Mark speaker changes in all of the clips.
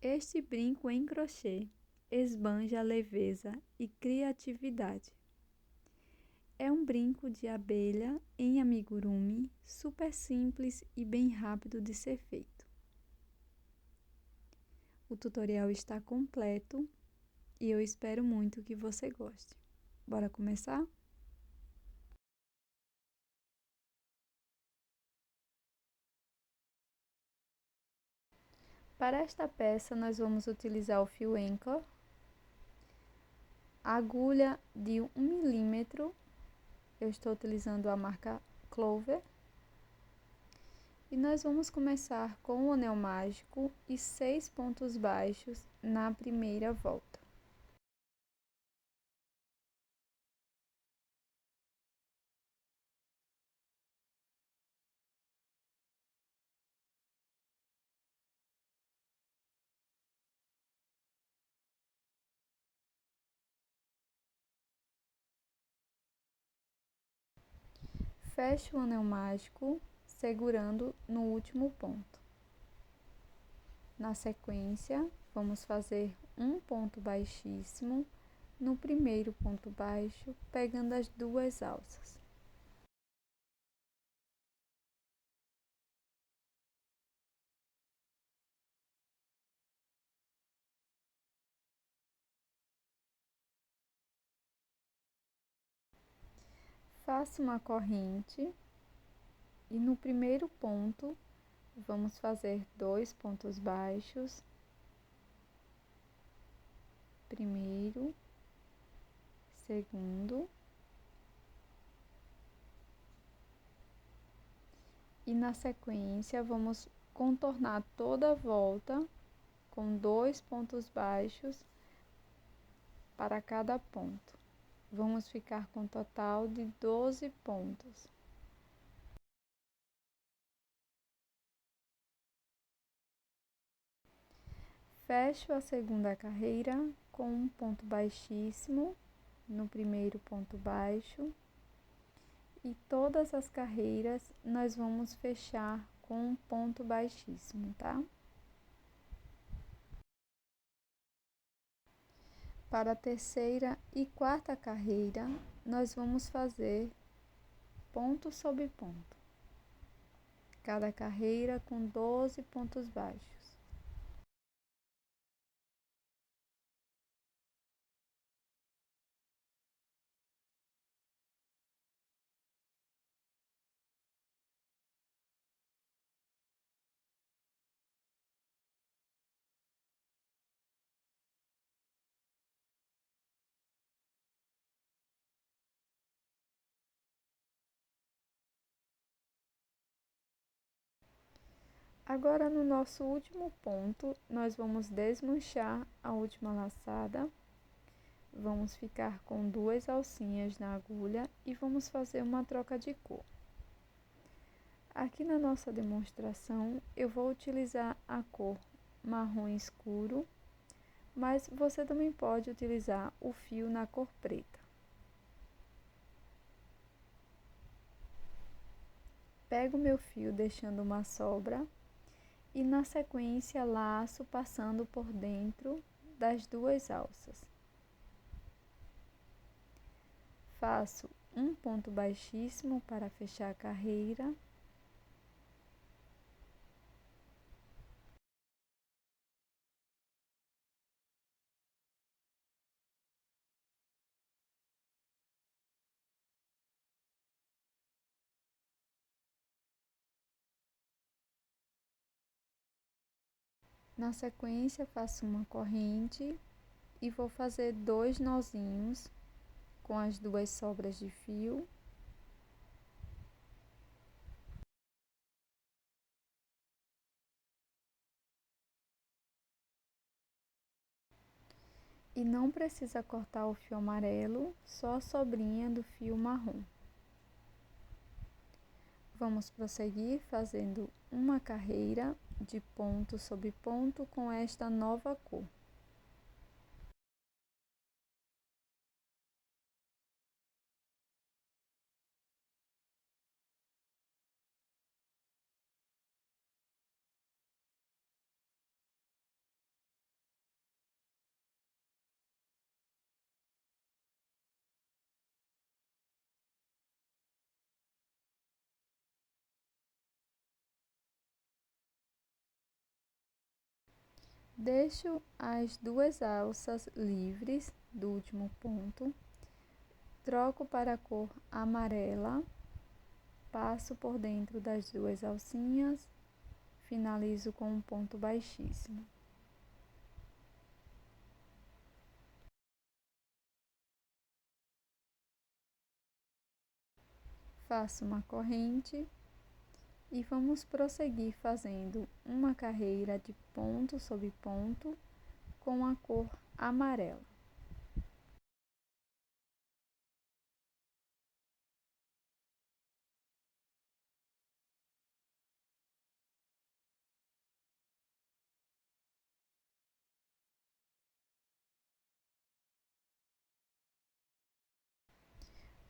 Speaker 1: Este brinco em crochê esbanja leveza e criatividade. É um brinco de abelha em amigurumi, super simples e bem rápido de ser feito. O tutorial está completo e eu espero muito que você goste. Bora começar? Para esta peça, nós vamos utilizar o fio Anchor, a agulha de 1 milímetro, eu estou utilizando a marca Clover, e nós vamos começar com o anel mágico e 6 pontos baixos na primeira volta. Feche o anel mágico segurando no último ponto. Na sequência, vamos fazer um ponto baixíssimo no primeiro ponto baixo, pegando as duas alças. Faça uma corrente e no primeiro ponto vamos fazer 2 pontos baixos, primeiro, segundo, e na sequência vamos contornar toda a volta com 2 pontos baixos para cada ponto. Vamos ficar com um total de 12 pontos. Fecho a segunda carreira com um ponto baixíssimo no primeiro ponto baixo, e todas as carreiras nós vamos fechar com um ponto baixíssimo, tá? Para a terceira e quarta carreira, nós vamos fazer ponto sobre ponto, cada carreira com 12 pontos baixos. Agora, no nosso último ponto, nós vamos desmanchar a última laçada, vamos ficar com 2 alcinhas na agulha e vamos fazer uma troca de cor. Aqui na nossa demonstração, eu vou utilizar a cor marrom escuro, mas você também pode utilizar o fio na cor preta. Pego o meu fio deixando uma sobra e na sequência laço passando por dentro das 2 alças. Faço um ponto baixíssimo para fechar a carreira. Na sequência, faço uma corrente e vou fazer 2 nozinhos com as 2 sobras de fio. E não precisa cortar o fio amarelo, só a sobrinha do fio marrom. Vamos prosseguir fazendo uma carreira de ponto sobre ponto com esta nova cor. Deixo as duas alças livres do último ponto, troco para a cor amarela, passo por dentro das duas alcinhas, finalizo com um ponto baixíssimo. Faço uma corrente e vamos prosseguir fazendo uma carreira de ponto sobre ponto com a cor amarela.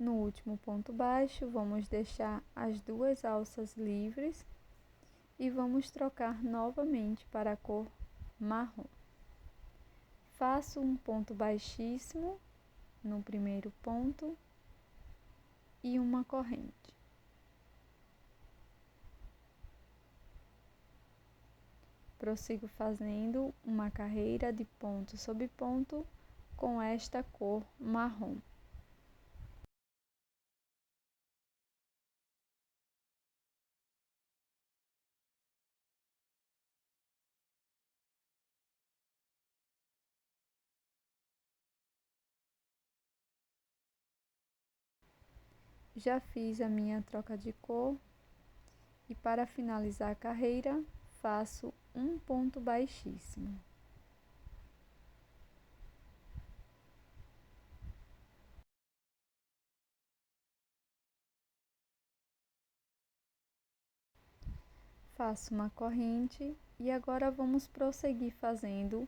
Speaker 1: No último ponto baixo, vamos deixar as duas alças livres e vamos trocar novamente para a cor marrom. Faço um ponto baixíssimo no primeiro ponto e uma corrente. Prossigo fazendo uma carreira de ponto sobre ponto com esta cor marrom. Já fiz a minha troca de cor e para finalizar a carreira, faço um ponto baixíssimo. Faço uma corrente e agora vamos prosseguir fazendo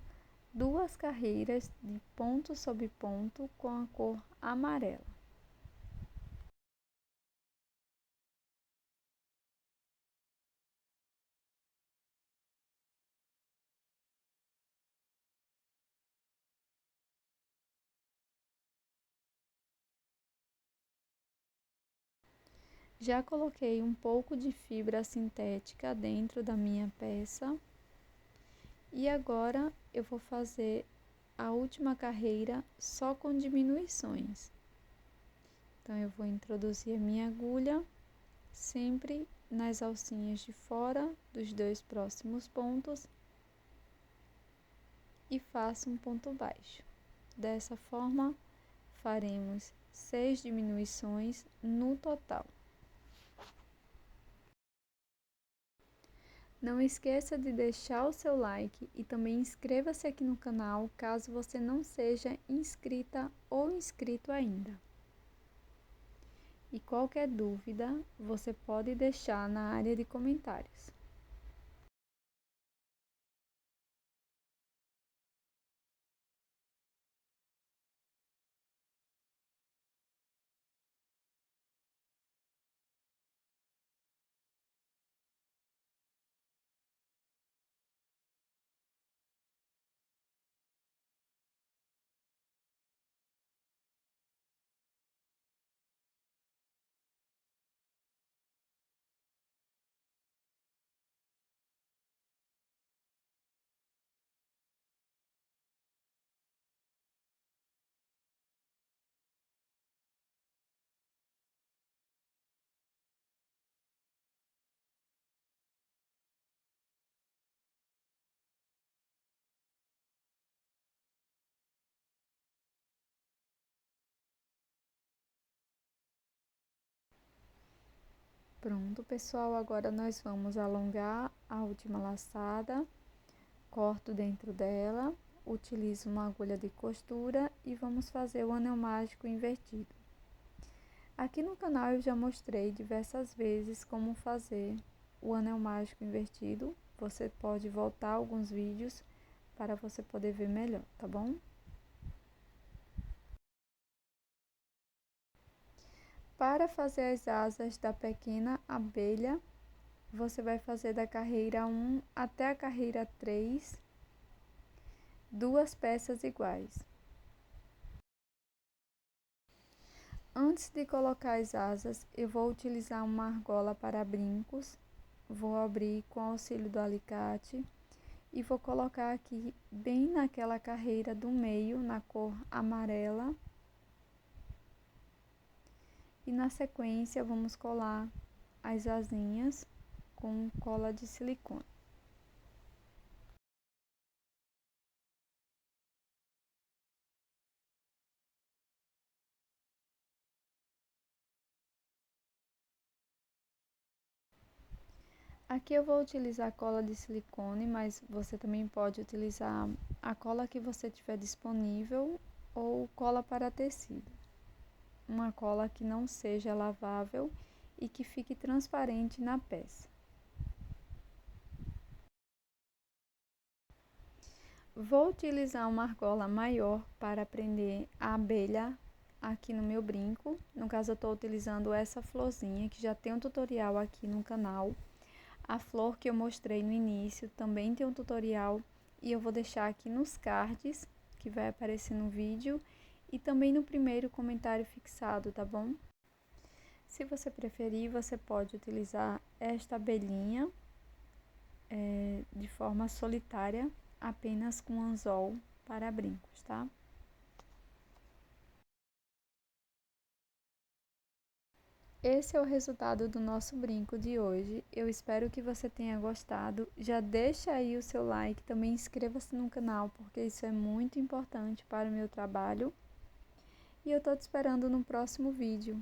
Speaker 1: duas carreiras de ponto sobre ponto com a cor amarela. Já coloquei um pouco de fibra sintética dentro da minha peça e agora eu vou fazer a última carreira só com diminuições. Então, eu vou introduzir a minha agulha sempre nas alcinhas de fora dos dois próximos pontos e faço um ponto baixo. Dessa forma, faremos 6 diminuições no total. Não esqueça de deixar o seu like e também inscreva-se aqui no canal caso você não seja inscrita ou inscrito ainda. E qualquer dúvida, você pode deixar na área de comentários. Pronto, pessoal, agora nós vamos alongar a última laçada, corto dentro dela, utilizo uma agulha de costura e vamos fazer o anel mágico invertido. Aqui no canal eu já mostrei diversas vezes como fazer o anel mágico invertido, você pode voltar alguns vídeos para você poder ver melhor, tá bom? Para fazer as asas da pequena abelha, você vai fazer da carreira 1 até a carreira 3, duas peças iguais. Antes de colocar as asas, eu vou utilizar uma argola para brincos, vou abrir com o auxílio do alicate e vou colocar aqui bem naquela carreira do meio, na cor amarela. E na sequência vamos colar as asinhas com cola de silicone. Aqui eu vou utilizar cola de silicone, mas você também pode utilizar a cola que você tiver disponível ou cola para tecido. Uma cola que não seja lavável e que fique transparente na peça. Vou utilizar uma argola maior para prender a abelha aqui no meu brinco. No caso, eu estou utilizando essa florzinha, que já tem um tutorial aqui no canal. A flor que eu mostrei no início também tem um tutorial e eu vou deixar aqui nos cards, que vai aparecer no vídeo, e também no primeiro comentário fixado, tá bom? Se você preferir, você pode utilizar esta abelhinha de forma solitária, apenas com anzol para brincos, tá? Esse é o resultado do nosso brinco de hoje. Eu espero que você tenha gostado. Já deixa aí o seu like, também inscreva-se no canal, porque isso é muito importante para o meu trabalho. E eu tô te esperando no próximo vídeo.